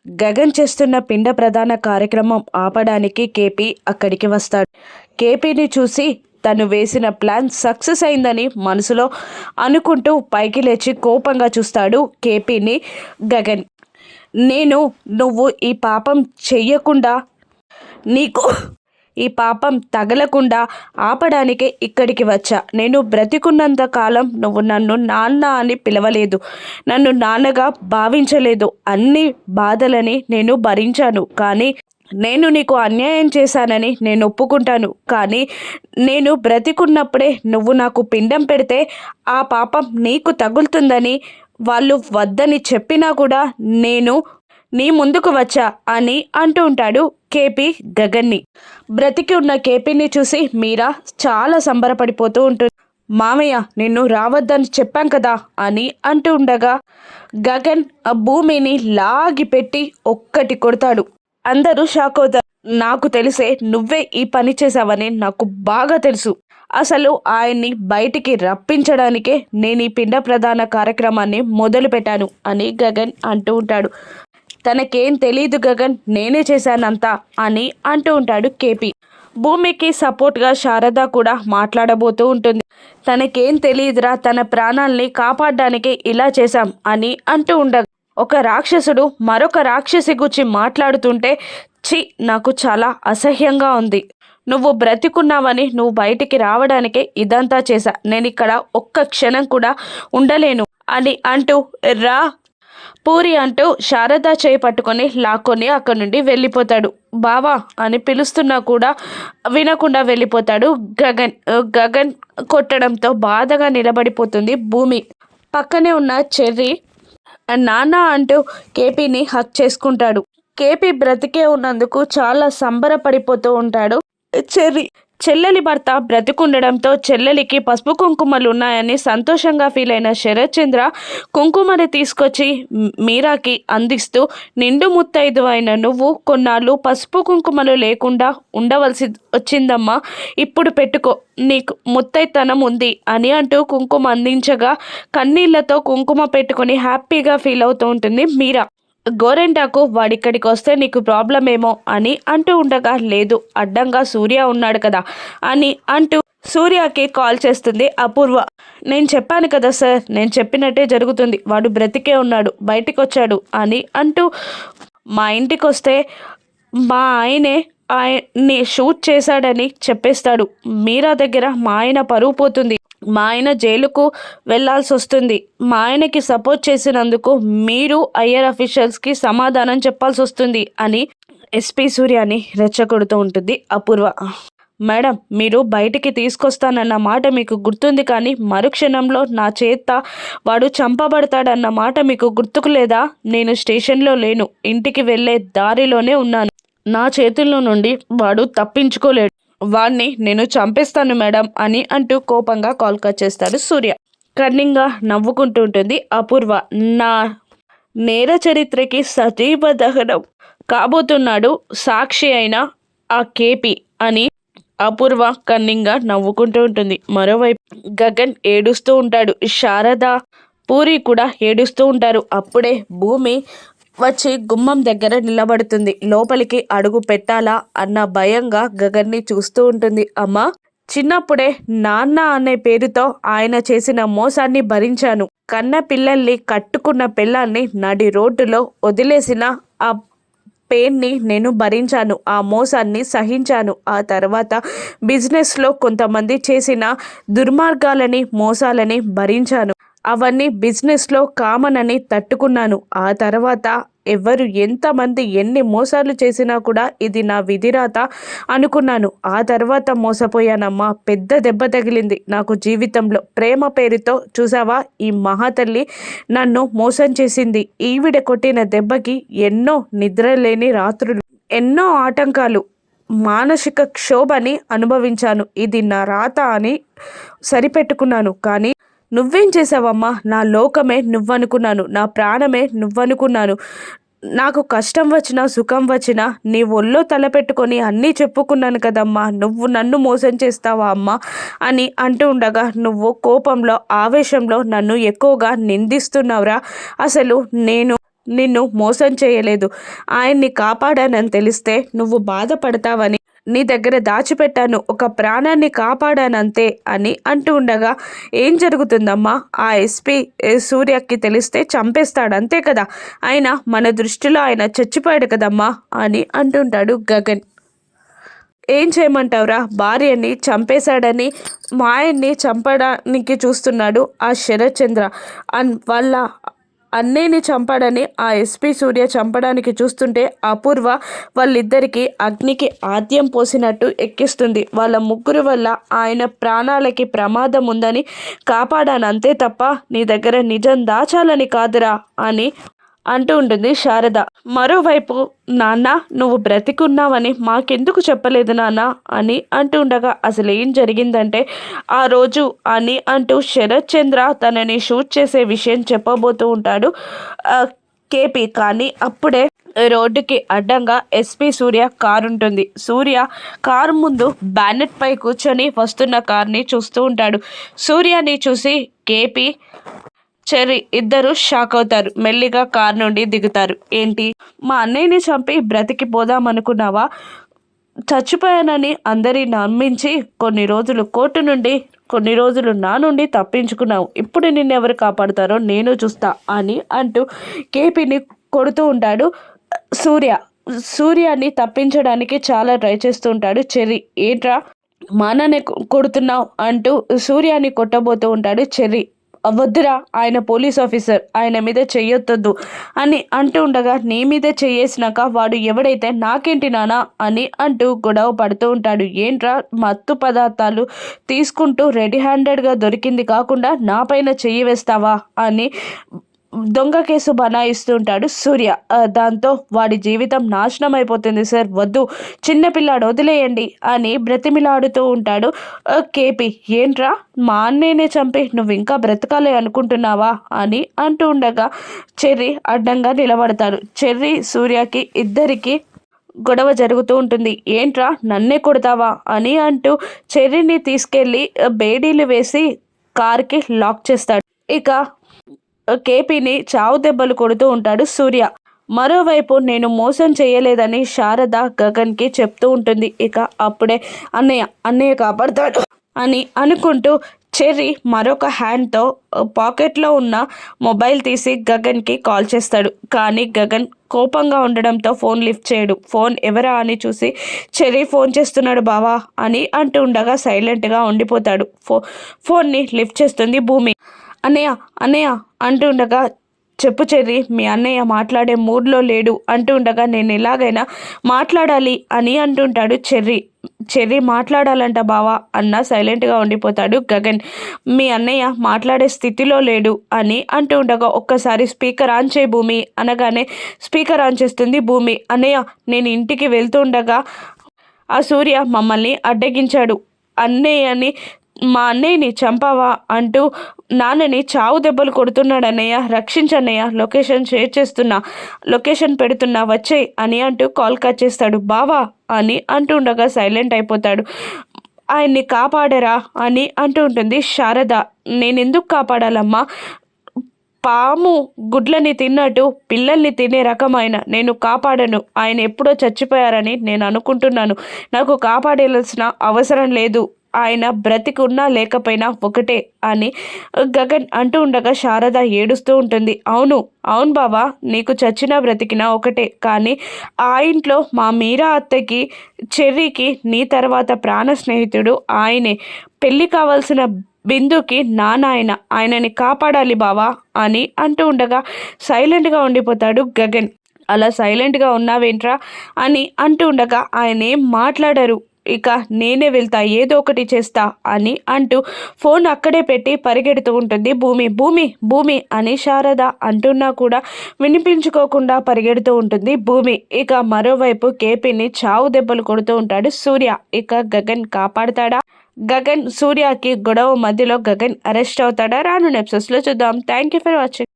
గగన్ చేస్తున్న పిండ ప్రధాన కార్యక్రమం ఆపడానికి కేపీ అక్కడికి వస్తాడు. కేపీని చూసి తను వేసిన ప్లాన్ సక్సెస్ అయిందని మనసులో అనుకుంటూ పైకి లేచి కోపంగా చూస్తాడు కేపీని గగన్. నేను నువ్వు ఈ పాపం చెయ్యకుండా, నీకు ఈ పాపం తగలకుండా ఆపడానికే ఇక్కడికి వచ్చా. నేను బ్రతికున్నంత కాలం నువ్వు నన్ను నాన్న అని పిలవలేదు, నన్ను నాన్నగా భావించలేదు. అన్ని బాధలని నేను భరించాను, కానీ నేను నీకు అన్యాయం చేశానని నేను ఒప్పుకుంటాను. కానీ నేను బ్రతికున్నప్పుడే నువ్వు నాకు పిండం పెడితే ఆ పాపం నీకు తగులుతుందని వాళ్ళు వద్దని చెప్పినా కూడా నేను నీ ముందుకు వచ్చా అని అంటూ ఉంటాడు కేపీ గగన్ని. బ్రతికి ఉన్న కేపీని చూసి మీరా చాలా సంబరపడిపోతూ ఉంటుంది. మామయ్య, నిన్ను రావద్దని చెప్పాం కదా అని అంటూ ఉండగా గగన్ ఆ భూమిని లాగి పెట్టి ఒక్కటి కొడతాడు. అందరూ షాక్ అవుతారు. నాకు తెలిసే నువ్వే ఈ పని చేసావని నాకు బాగా తెలుసు. అసలు ఆయన్ని బయటికి రప్పించడానికే నేను ఈ పిండ ప్రధాన కార్యక్రమాన్ని మొదలుపెట్టాను అని గగన్ అంటూ ఉంటాడు. తనకేం తెలీదు గగన్, నేనే చేశానంతా అని అంటూ ఉంటాడు కేపీ. భూమికి సపోర్ట్గా శారద కూడా మాట్లాడబోతూ ఉంటుంది. తనకేం తెలియదురా, తన ప్రాణాల్ని కాపాడడానికే ఇలా చేశాం అని అంటూ ఉండగా ఒక రాక్షసుడు మరొక రాక్షసి గురించి మాట్లాడుతుంటే ఛీ, నాకు చాలా అసహ్యంగా ఉంది. నువ్వు బ్రతికున్నావని నువ్వు బయటికి రావడానికే ఇదంతా చేశా. నేను ఇక్కడ ఒక్క క్షణం కూడా ఉండలేను అని అంటూ రా పూరి అంటూ శారద చేయి పట్టుకొని లాక్కొని అక్కడి నుండి వెళ్ళిపోతాడు. బావా అని పిలుస్తున్నా కూడా వినకుండా వెళ్ళిపోతాడు గగన్. గగన్ కొట్టడంతో బాధగా నిలబడిపోతుంది భూమి. పక్కనే ఉన్న చెర్రీ నాన్న అంటూ కేపీని హక్ చేసుకుంటాడు. కేపీ బ్రతికే ఉన్నందుకు చాలా సంబరపడిపోతూ ఉంటాడు చెర్రీ. చెల్లెలి భర్త బ్రతికుండడంతో చెల్లెలికి పసుపు కుంకుమలు ఉన్నాయని సంతోషంగా ఫీల్ అయిన శరత్ చంద్ర కుంకుమని తీసుకొచ్చి మీరాకి అందిస్తూ, నిండు ముత్తైదు అయిన నువ్వు కొన్నాళ్ళు పసుపు కుంకుమలు లేకుండా ఉండవలసి వచ్చిందమ్మా, ఇప్పుడు పెట్టుకో, నీకు ముత్తైతనం ఉంది అని అంటూ కుంకుమ అందించగా కన్నీళ్లతో కుంకుమ పెట్టుకొని హ్యాపీగా ఫీల్ అవుతూ ఉంటుంది మీరా. గోరెంటాకు వాడిక్కడికి వస్తే నీకు ప్రాబ్లం ఏమో అని అంటూ ఉండగా, లేదు అడ్డంగా సూర్య ఉన్నాడు కదా అని అంటూ సూర్యకి కాల్ చేస్తుంది అపూర్వ. నేను చెప్పాను కదా సార్, నేను చెప్పినట్టే జరుగుతుంది, వాడు బ్రతికే ఉన్నాడు, బయటికి వచ్చాడు అని అంటూ మా ఇంటికి వస్తే మా ఆయనే ఆయన్ని షూట్ చేశాడని చెప్పేస్తాడు. మీరా దగ్గర మా ఆయన పరువు పోతుంది, మా ఆయన జైలుకు వెళ్లాల్సి వస్తుంది, మా ఆయనకి సపోర్ట్ చేసినందుకు మీరు ఐఆర్ అఫీషియల్స్కి సమాధానం చెప్పాల్సి వస్తుంది అని ఎస్పీ సూర్యాని రెచ్చగొడుతూ ఉంటుంది అపూర్వ. మేడం, మీరు బయటికి తీసుకొస్తానన్న మాట మీకు గుర్తుంది, కానీ మరుక్షణంలో నా చేత వాడు చంపబడతాడన్న మాట మీకు గుర్తుకు లేదా? నేను స్టేషన్లో లేను, ఇంటికి వెళ్ళే దారిలోనే ఉన్నాను. నా చేతుల్లో నుండి వాడు తప్పించుకోలేడు, వాడిని నేను చంపేస్తాను మేడం అని అంటూ కోపంగా కాల్ కట్ చేస్తాడు సూర్య. కన్నింగా నవ్వుకుంటూ ఉంటుంది అపూర్వ. నా నేర చరిత్రకి సజీవ దహనం కాబోతున్నాడు సాక్షి అయిన ఆ కేపీ అని అపూర్వ కన్నింగా నవ్వుకుంటూ ఉంటుంది. మరోవైపు గగన్ ఏడుస్తూ ఉంటాడు. శారద పూరి కూడా ఏడుస్తూ ఉంటారు. అప్పుడే భూమి వచ్చి గుమ్మం దగ్గర నిలబడుతుంది. లోపలికి అడుగు పెట్టాలా అన్న భయంగా గగన్ని చూస్తూ ఉంటుంది. అమ్మా, చిన్నప్పుడే నాన్న అనే పేరుతో ఆయన చేసిన మోసాన్ని భరించాను. కన్న పిల్లల్ని, కట్టుకున్న పిల్లల్ని నడి రోడ్డులో వదిలేసిన ఆ పెయిన్ని నేను భరించాను, ఆ మోసాన్ని సహించాను. ఆ తర్వాత బిజినెస్లో కొంతమంది చేసిన దుర్మార్గాలని, మోసాలని భరించాను. అవన్నీ బిజినెస్లో కామన్ అని తట్టుకున్నాను. ఆ తర్వాత ఎవరు ఎంతమంది ఎన్ని మోసాలు చేసినా కూడా ఇది నా విధిరాత అనుకున్నాను. ఆ తర్వాత మోసపోయానమ్మా, పెద్ద దెబ్బ తగిలింది నాకు జీవితంలో. ప్రేమ పేరుతో చూసావా, ఈ మహాతల్లి నన్ను మోసం చేసింది. ఈవిడ కొట్టిన దెబ్బకి ఎన్నో నిద్రలేని రాత్రులు, ఎన్నో ఆటంకాలు, మానసిక క్షోభని అనుభవించాను. ఇది నా రాత అని సరిపెట్టుకున్నాను. కానీ నువ్వేం చేసావమ్మా? నా లోకమే నువ్వనుకున్నాను, నా ప్రాణమే నువ్వనుకున్నాను. నాకు కష్టం వచ్చినా సుఖం వచ్చినా నీ ఒళ్ళో తలపెట్టుకొని అన్నీ చెప్పుకున్నాను కదమ్మా, నువ్వు నన్ను మోసం చేస్తావా అమ్మా అని అంటూ ఉండగా, నువ్వు కోపంలో ఆవేశంలో నన్ను ఎక్కువగా నిందిస్తున్నావురా. అసలు నేను నిన్ను మోసం చేయలేదు. ఆయన్ని కాపాడానని తెలిస్తే నువ్వు బాధపడతావని నీ దగ్గర దాచిపెట్టాను. ఒక ప్రాణాన్ని కాపాడానంతే అని అంటూ ఉండగా, ఏం జరుగుతుందమ్మా? ఆ ఎస్పీ సూర్యకి తెలిస్తే చంపేస్తాడు అంతే కదా. అయినా మన దృష్టిలో ఆయన చచ్చిపోయాడు కదమ్మా అని అంటుంటాడు గగన్. ఏం చేయమంటావురా? భార్యని చంపేశాడని మా ఆయన్ని చంపడానికి చూస్తున్నాడు ఆ శరత్ చంద్ర. వాళ్ళ అన్నయ్యని చంపాడని ఆ ఎస్పీ సూర్య చంపడానికి చూస్తుంటే అపూర్వ వాళ్ళిద్దరికీ అగ్నికి ఆద్యం పోసినట్టు ఎక్కిస్తుంది. వాళ్ళ ముగ్గురు వల్ల ఆయన ప్రాణాలకి ప్రమాదం ఉందని కాపాడాను అంతే తప్ప నీ దగ్గర నిజం దాచాలని కాదురా అని అంటూ ఉంటుంది శారద. మరోవైపు, నాన్న నువ్వు బ్రతికున్నావని మాకెందుకు చెప్పలేదు నాన్న అని అంటూ ఉండగా, అసలు ఏం జరిగిందంటే ఆ రోజు అని అంటూ శరత్ చంద్ర తనని షూట్ చేసే విషయం చెప్పబోతూ ఉంటాడు కేపీ. కానీ అప్పుడే రోడ్డుకి అడ్డంగా ఎస్పీ సూర్య కారు ఉంటుంది. సూర్య కారు ముందు బ్యానెట్ పై కూర్చొని వస్తున్న కార్ని చూస్తూ ఉంటాడు. సూర్యని చూసి కేపీ, చెర్రీ ఇద్దరు షాక్ అవుతారు. మెల్లిగా కారు నుండి దిగుతారు. ఏంటి, మా అన్నయ్యని చంపి బ్రతికిపోదామనుకున్నావా? చచ్చిపోయానని అందరి నమ్మించి కొన్ని రోజులు కోర్టు నుండి కొన్ని రోజులు నా నుండి తప్పించుకున్నావు. ఇప్పుడు నిన్నెవరు కాపాడుతారో నేను చూస్తా అని అంటూ కేపీని కొడుతూ ఉంటాడు సూర్య. సూర్యాన్ని తప్పించడానికి చాలా ట్రై చేస్తూ ఉంటాడు చెర్రీ. ఏంట్రా మాననే కొడుతున్నావు అంటూ సూర్యాన్ని కొట్టబోతూ ఉంటాడు చెర్రీ. వద్దురా, ఆయన పోలీస్ ఆఫీసర్, ఆయన మీద చెయ్యొద్దు అని అంటూ ఉండగా, నీ మీద చెయ్యేసినాక వాడు ఎవడైతే నాకేంటి నానా అని అంటూ గొడవ పడుతూ ఉంటాడు. ఏంట్రా మత్తు పదార్థాలు తీసుకుంటూ రెడీ హ్యాండెడ్గా దొరికింది కాకుండా నా పైన చెయ్యి వేస్తావా అని దొంగ కేసు బనాయిస్తూ ఉంటాడు సూర్య. దాంతో వాడి జీవితం నాశనం అయిపోతుంది సార్, వద్దు, చిన్నపిల్లాడు వదిలేయండి అని బ్రతిమిలాడుతూ ఉంటాడు కేపీ. ఏంట్రా మా అన్నయ్యనే చంపి నువ్వు ఇంకా బ్రతకాలి అనుకుంటున్నావా అని అంటూ ఉండగా చెర్రీ అడ్డంగా నిలబడతారు. చెర్రీ సూర్యకి ఇద్దరికి గొడవ జరుగుతూ ఉంటుంది. ఏంట్రా నన్నే కొడతావా అని అంటూ చెర్రీని తీసుకెళ్ళి బేడీలు వేసి కార్కి లాక్ చేస్తాడు. ఇక కేపీని చావు దెబ్బలు కొడుతూ ఉంటాడు సూర్య. మరోవైపు, నేను మోసం చేయలేదని శారద గగన్కి చెప్తూ ఉంటుంది. ఇక అప్పుడే అన్నయ్య కాపాడతాడు అని అనుకుంటూ చెర్రీ మరొక హ్యాండ్తో పాకెట్లో ఉన్న మొబైల్ తీసి గగన్కి కాల్ చేస్తాడు. కానీ గగన్ కోపంగా ఉండడంతో ఫోన్ లిఫ్ట్ చేయడు. ఫోన్ ఎవరా అని చూసి, చెర్రీ ఫోన్ చేస్తున్నాడు బావా అని అంటూ ఉండగా సైలెంట్గా ఉండిపోతాడు. ఫోన్ని లిఫ్ట్ చేస్తుంది భూమి. అన్నయ్య అంటూ ఉండగా, చెప్పు చెర్రీ, మీ అన్నయ్య మాట్లాడే మూడ్లో లేడు అంటూ ఉండగా, నేను ఎలాగైనా మాట్లాడాలి అని అంటుంటాడు చెర్రీ మాట్లాడాలంట బావా అన్న సైలెంట్గా ఉండిపోతాడు గగన్. మీ అన్నయ్య మాట్లాడే స్థితిలో లేడు అని అంటూ ఉండగా, ఒక్కసారి స్పీకర్ ఆన్ చేయి భూమి అనగానే స్పీకర్ ఆన్ చేస్తుంది భూమి. అన్నయ్య, నేను ఇంటికి వెళ్తూ ఉండగా ఆ సూర్య మమ్మల్ని అడ్డగించాడు. మా అన్నయ్యని చంపావా అంటూ నాన్నని చావు దెబ్బలు కొడుతున్నాడన్నయ్య, రక్షించన్నయ్య, లొకేషన్ షేర్ చేస్తున్నా, లొకేషన్ పెడుతున్నా, వచ్చేయ్ అని అంటూ కాల్ కట్ చేస్తాడు. బావా అని అంటూ ఉండగా సైలెంట్ అయిపోతాడు. ఆయన్ని కాపాడరా అని అంటూ ఉంటుంది శారద. నేనెందుకు కాపాడాలమ్మా? పాము గుడ్లని తిన్నట్టు పిల్లల్ని తినే రకమైన నేను కాపాడను. ఆయన ఎప్పుడో చచ్చిపోయారని నేను అనుకుంటున్నాను. నాకు కాపాడాల్సిన అవసరం లేదు. ఆయన బ్రతికున్నా లేకపోయినా ఒకటే అని గగన్ అంటూ ఉండగా శారద ఏడుస్తూ ఉంటుంది. అవును బావా, నీకు చచ్చినా బ్రతికినా ఒకటే. కానీ ఆ ఇంట్లో మా మీరా అత్తకి, చెర్రీకి నీ తర్వాత ప్రాణ స్నేహితుడు ఆయనే. పెళ్ళి కావాల్సిన బిందుకి నానాయన, ఆయనని కాపాడాలి బావా అని అంటూ ఉండగా సైలెంట్గా ఉండిపోతాడు గగన్. అలా సైలెంట్గా ఉన్నావేంట్రా అని అంటూ ఉండగా, ఆయన ఏం మాట్లాడరు. ఇక నేనే వెళ్తా, ఏదో ఒకటి చేస్తా అని అంటూ ఫోన్ అక్కడే పెట్టి పరిగెడుతూ ఉంటుంది భూమి అని శారద అంటున్నా కూడా వినిపించుకోకుండా పరిగెడుతూ ఉంటుంది భూమి. ఇక మరోవైపు కేపీని చావు దెబ్బలు కొడుతూ ఉంటాడు సూర్య. ఇక గగన్ కాపాడతాడా? గగన్ సూర్యకి గొడవ మధ్యలో గగన్ అరెస్ట్ అవుతాడా? రాను ఎపిసోడ్స్లో చూద్దాం. Thank you for watching.